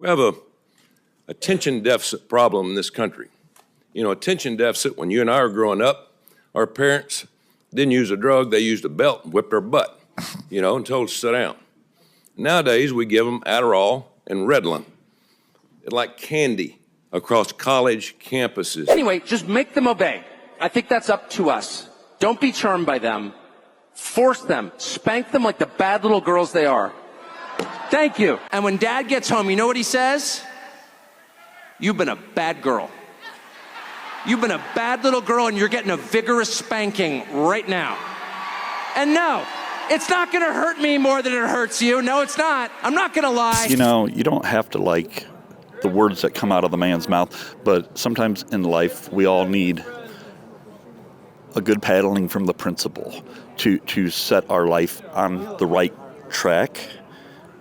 We have a attention deficit problem in this country. You know, attention deficit, when you and I were growing up, our parents didn't use a drug, they used a belt and whipped our butt, you know, and told us to sit down. Nowadays, we give them Adderall and Ritalin. It's like candy across college campuses. Anyway, just make them obey. I think that's up to us. Don't be charmed by them. Force them. Spank them like the bad little girls they are. Thank you. And when Dad gets home, you know what he says? You've been a bad girl. You've been a bad little girl, and you're getting a vigorous spanking right now. And no, it's not going to hurt me more than it hurts you. No, it's not. I'm not going to lie. You know, you don't have to like the words that come out of the man's mouth, but sometimes in life we all need a good paddling from the principal to set our life on the right track.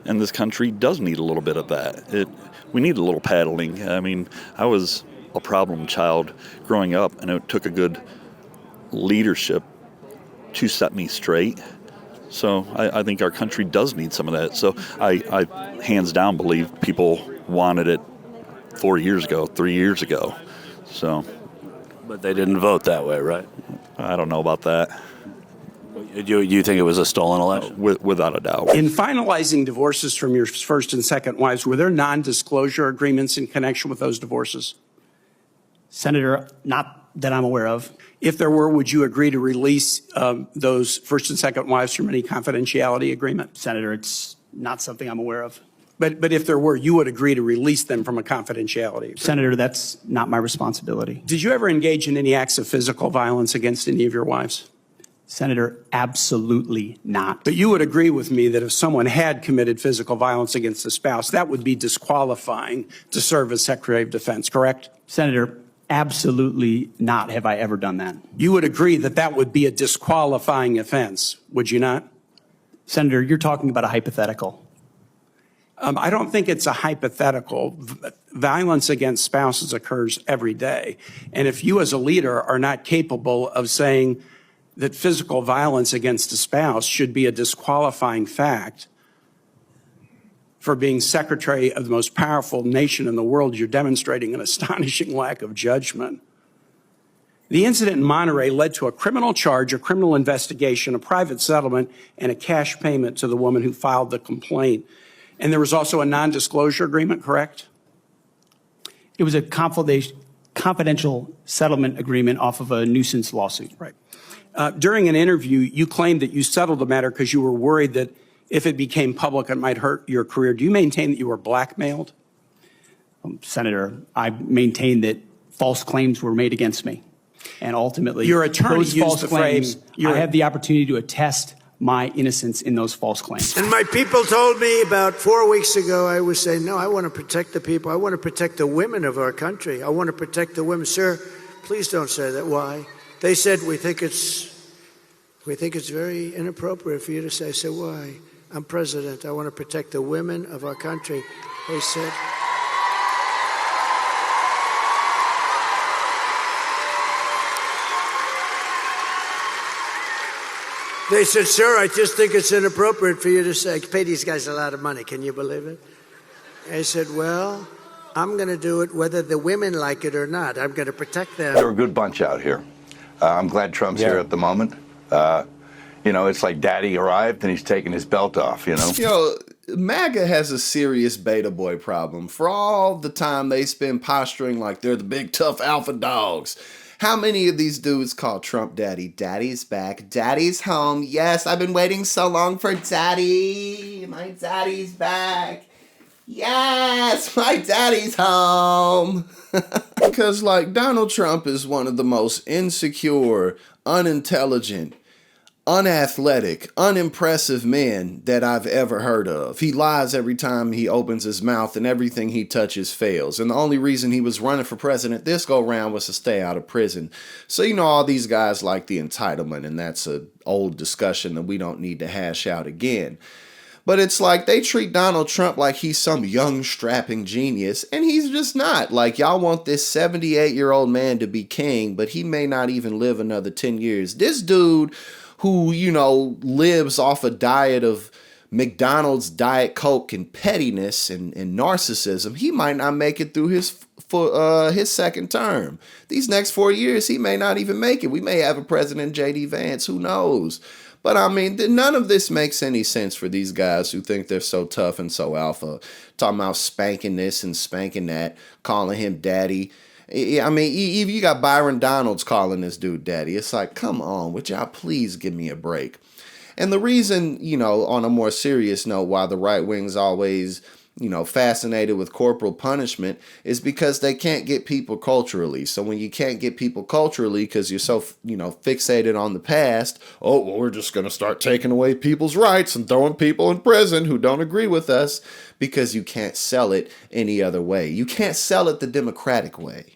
And this country does need a little bit of that. We need a little paddling. I mean, I was a problem child growing up, and it took a good leadership to set me straight. So I think our country does need some of that. So I hands down believe people wanted it 4 years ago, 3 years ago. So, but they didn't vote that way, right? I don't know about that. You think it was a stolen election? Without a doubt. In finalizing divorces from your first and second wives, were there non-disclosure agreements in connection with those divorces? Senator, not that I'm aware of. If there were, would you agree to release those first and second wives from any confidentiality agreement? Senator, it's not something I'm aware of. But if there were, you would agree to release them from a confidentiality agreement? Senator, that's not my responsibility. Did you ever engage in any acts of physical violence against any of your wives? Senator, absolutely not. But you would agree with me that if someone had committed physical violence against a spouse, that would be disqualifying to serve as Secretary of Defense, correct? Senator, absolutely not have I ever done that. You would agree that that would be a disqualifying offense, would you not? Senator, you're talking about a hypothetical. I don't think it's a hypothetical. Violence against spouses occurs every day. And if you as a leader are not capable of saying that physical violence against a spouse should be a disqualifying fact for being secretary of the most powerful nation in the world, you're demonstrating an astonishing lack of judgment. The incident in Monterey led to a criminal charge, a criminal investigation, a private settlement, and a cash payment to the woman who filed the complaint. And there was also a non-disclosure agreement, correct? It was a confidential settlement agreement off of a nuisance lawsuit. Right. During an interview, you claimed that you settled the matter because you were worried that if it became public, it might hurt your career. Do you maintain that you were blackmailed? Senator, I maintain that false claims were made against me. And ultimately, your attorney those used false the claims, phrase, I have the opportunity to attest my innocence in those false claims. And my people told me about 4 weeks ago, I was saying, no, I want to protect the people. I want to protect the women of our country. I want to protect the women. Sir, please don't say that. Why? They said, we think it's very inappropriate for you to say. I said, why? I'm president. I want to protect the women of our country. They said, sir, I just think it's inappropriate for you to say, pay these guys a lot of money. Can you believe it? I said, well, I'm going to do it whether the women like it or not. I'm going to protect them. They're a good bunch out here. I'm glad Trump's here at the moment. You know, it's like daddy arrived and he's taking his belt off, you know? You know, MAGA has a serious beta boy problem. For all the time they spend posturing like they're the big tough alpha dogs, how many of these dudes call Trump daddy? Daddy's back. Daddy's home. Yes, I've been waiting so long for daddy. My daddy's back. Yes, my daddy's home. Because, like, Donald Trump is one of the most insecure, unintelligent, unathletic, unimpressive men that I've ever heard of. He lies every time he opens his mouth, and everything he touches fails. And the only reason he was running for president this go round was to stay out of prison. So, you know, all these guys like the entitlement, and that's an old discussion that we don't need to hash out again. But it's like they treat Donald Trump like he's some young, strapping genius, and he's just not. Like, y'all want this 78-year-old man to be king, but he may not even live another 10 years. This dude who, you know, lives off a diet of McDonald's, Diet Coke, and pettiness and narcissism, he might not make it through his second term. These next 4 years, he may not even make it. We may have a President J.D. Vance. Who knows? But I mean, none of this makes any sense for these guys who think they're so tough and so alpha. Talking about spanking this and spanking that, calling him daddy. I mean, you got Byron Donalds calling this dude daddy. It's like, come on, would y'all please give me a break? And the reason, on a more serious note, why the right wing's always, fascinated with corporal punishment is because they can't get people culturally. So when you can't get people culturally because you're so, fixated on the past, oh, well, we're just going to start taking away people's rights and throwing people in prison who don't agree with us because you can't sell it any other way. You can't sell it the democratic way.